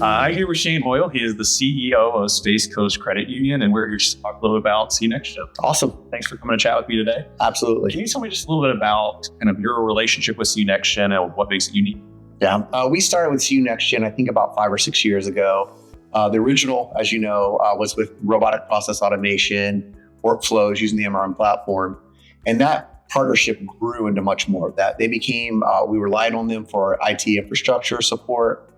I'm here with Shane Hoyle. He is the CEO of Space Coast Credit Union, and we're here to talk a little bit about CU NextGen. Awesome. Thanks for coming to chat with me today. Absolutely. Can you tell me just a little bit about kind of your relationship with CU NextGen and what makes it unique? Yeah, we started with CU NextGen, I think about 5 or 6 years ago. The original, as you know, was with robotic process automation, workflows using the MRM platform. And that partnership grew into much more of that. They became, we relied on them for IT infrastructure support,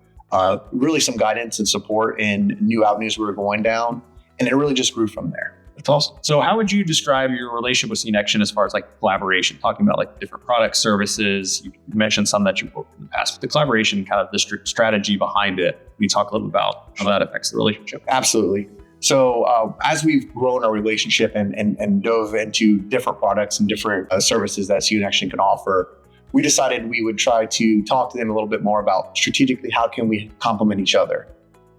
really some guidance and support in new avenues we were going down. And it really just grew from there. That's awesome. So how would you describe your relationship with CU NextGen as far as like collaboration, talking about like different products, services? You mentioned some that you've worked in the past, but the collaboration, kind of the strategy behind it. Can you talk a little about how that affects the relationship? Absolutely. So as we've grown our relationship and dove into different products and different services that CU NextGen can offer, we decided we would try to talk to them a little bit more about strategically, how can we complement each other?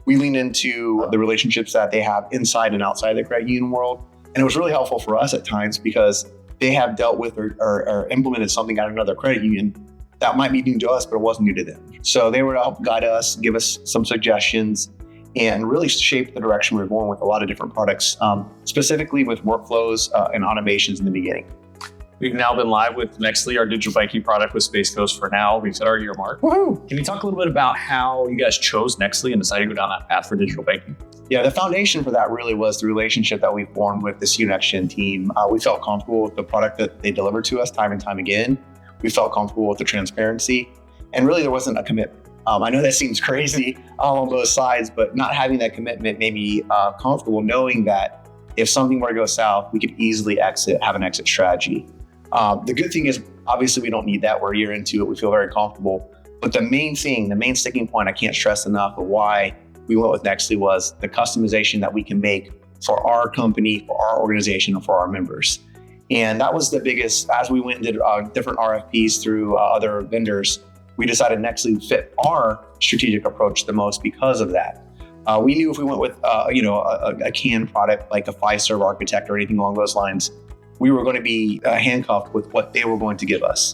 We leaned into the relationships that they have inside and outside the credit union world. And it was really helpful for us at times because they have dealt with or implemented something at another credit union that might be new to us, but it wasn't new to them. So they were to help guide us, give us some suggestions, and really shape the direction we were going with a lot of different products, specifically with workflows and automations in the beginning. We've now been live with Nextly, our digital banking product with Space Coast for now. We've hit our year mark. Woohoo! Can you talk a little bit about how you guys chose Nextly and decided to go down that path for digital banking? Yeah, the foundation for that really was the relationship that we formed with the CU NextGen team. We felt comfortable with the product that they delivered to us time and time again. We felt comfortable with the transparency, and really there wasn't a commitment. I know that seems crazy on both sides, but not having that commitment made me comfortable knowing that if something were to go south, we could easily have an exit strategy. The good thing is, obviously, we don't need that. We're a year into it. We feel very comfortable. But the main sticking point I can't stress enough of why we went with Nextly was the customization that we can make for our company, for our organization, and for our members. And that was the biggest, as we went and did different RFPs through other vendors, we decided Nextly fit our strategic approach the most because of that. We knew if we went with a canned product like a Fiserv Architect or anything along those lines, we were going to be handcuffed with what they were going to give us.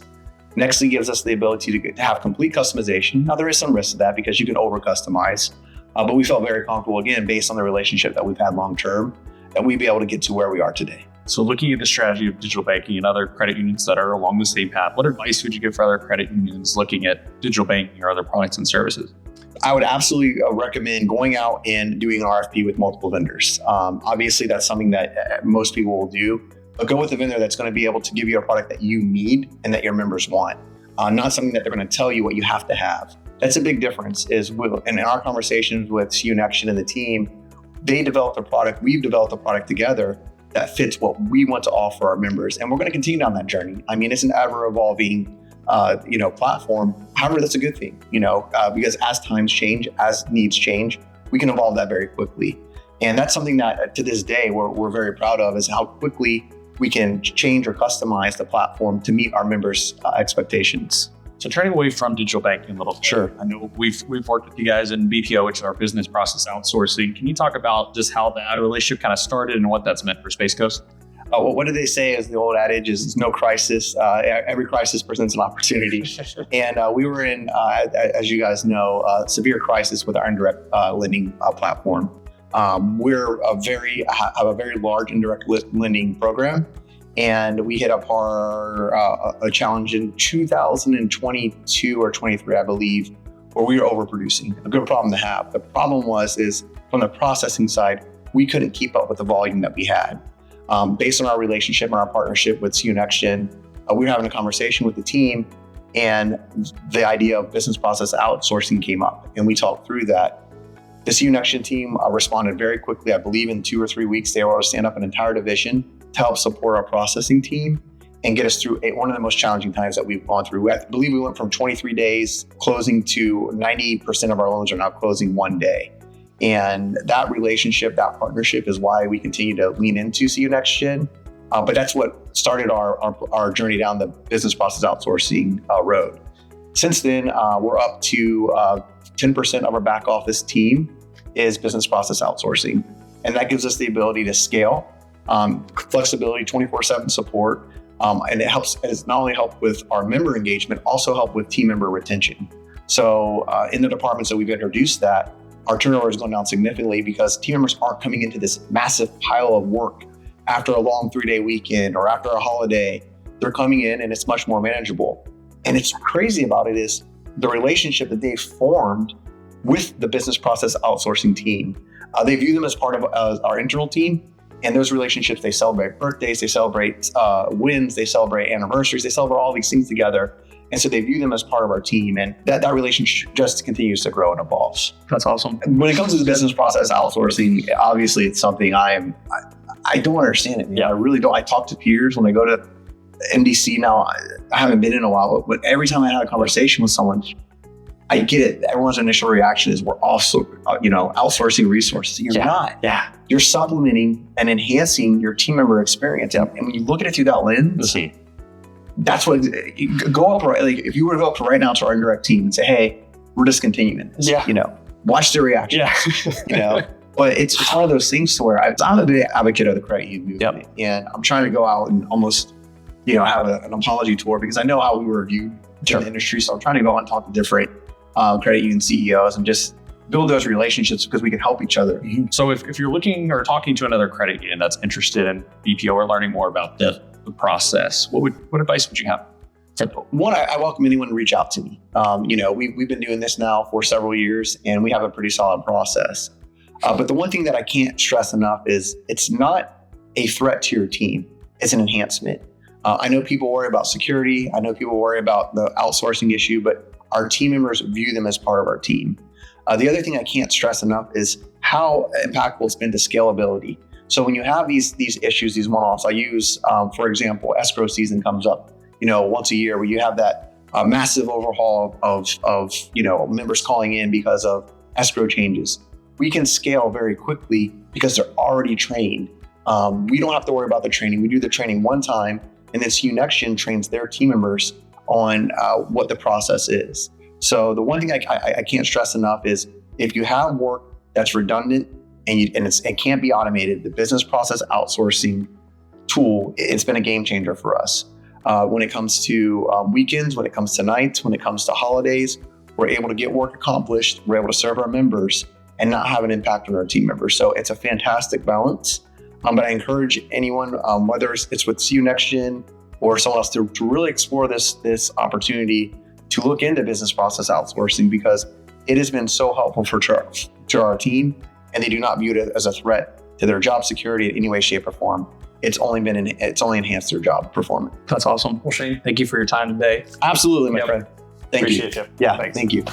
Nextly gives us the ability to have complete customization. Now, there is some risk to that because you can over-customize, but we felt very comfortable, again, based on the relationship that we've had long-term, that we'd be able to get to where we are today. So looking at the strategy of digital banking and other credit unions that are along the same path, what advice would you give for other credit unions looking at digital banking or other products and services? I would absolutely recommend going out and doing an RFP with multiple vendors. Obviously, that's something that most people will do. But go with a vendor that's going to be able to give you a product that you need and that your members want, not something that they're going to tell you what you have to have. That's a big difference. And in our conversations with CU NextGen and the team, they developed a product, we've developed a product together that fits what we want to offer our members. And we're going to continue down that journey. I mean, it's an ever-evolving platform. However, that's a good thing, because as times change, as needs change, we can evolve that very quickly. And that's something that to this day, we're very proud of, is how quickly we can change or customize the platform to meet our members' expectations. So turning away from digital banking a little bit. Sure. I know we've worked with you guys in BPO, which is our business process outsourcing. Can you talk about just how that relationship kind of started and what that's meant for Space Coast? Well, what do they say is the old adage is no crisis. Every crisis presents an opportunity. And we were in, as you guys know, a severe crisis with our indirect lending platform. We're have a very large indirect lending program, and we hit a challenge in 2022 or 23, I believe, where we were overproducing. A good problem to have. The problem is from the processing side, we couldn't keep up with the volume that we had. Based on our relationship and our partnership with CU NextGen, we were having a conversation with the team, and the idea of business process outsourcing came up, and we talked through that. The CU NextGen team responded very quickly. I believe in 2 or 3 weeks, they were able to stand up an entire division to help support our processing team and get us through one of the most challenging times that we've gone through. I believe we went from 23 days closing to 90% of our loans are now closing 1 day. And that relationship, that partnership is why we continue to lean into CU NextGen. But that's what started our journey down the business process outsourcing road. Since then, we're up to 10% of our back office team is business process outsourcing. And that gives us the ability to scale, flexibility, 24/7 support. And it's not only helped with our member engagement, also help with team member retention. So in the departments that we've introduced that, our turnover is going down significantly because team members aren't coming into this massive pile of work after a long 3-day weekend or after a holiday. They're coming in and it's much more manageable. And it's crazy about it is the relationship that they've formed with the business process outsourcing team. They view them as part of our internal team. And those relationships, they celebrate birthdays, they celebrate wins, they celebrate anniversaries, they celebrate all these things together. And so they view them as part of our team. And that relationship just continues to grow and evolve. That's awesome. When it comes to the business process outsourcing, obviously it's something I don't understand it. I really don't. I talk to peers when they go to MDC now. I haven't been in a while, but every time I have a conversation with someone, I get it. Everyone's initial reaction is we're also, outsourcing resources. You're not. Yeah. You're supplementing and enhancing your team member experience. And when you look at it through that lens, that's what you go up. Like if you were to go up right now to our indirect team and say, "Hey, we're discontinuing this," watch their reaction. But it's one of those things to where I'm a big advocate of the credit union movement, and I'm trying to go out and almost, have an apology tour because I know how we were viewed in the industry. So I'm trying to go out and talk to different credit union CEOs and just build those relationships because we can help each other. So if you're looking or talking to another credit union that's interested in BPO or learning more about the process, what advice would you have? One, I welcome anyone to reach out to me. We've been doing this now for several years and we have a pretty solid process. But the one thing that I can't stress enough is it's not a threat to your team. It's an enhancement. I know people worry about security. I know people worry about the outsourcing issue, but our team members view them as part of our team. The other thing I can't stress enough is how impactful it's been to scalability. So when you have these issues, these one-offs, I use, for example, escrow season comes up, once a year where you have that massive overhaul of members calling in because of escrow changes. We can scale very quickly because they're already trained. We don't have to worry about the training. We do the training one time, and then CU NextGen trains their team members on what the process is. So the one thing I can't stress enough is if you have work that's redundant and it can't be automated, the business process outsourcing tool, it's been a game changer for us. When it comes to weekends, when it comes to nights, when it comes to holidays, we're able to get work accomplished. We're able to serve our members and not have an impact on our team members. So it's a fantastic balance. But I encourage anyone, whether it's with CU NextGen or someone else, to really explore this opportunity to look into business process outsourcing because it has been so helpful to our team, and they do not view it as a threat to their job security in any way, shape, or form. It's only enhanced their job performance. That's awesome. Well, Shane, thank you for your time today. Absolutely, my friend. Thank you. Appreciate you. Yeah, Thanks. thank you.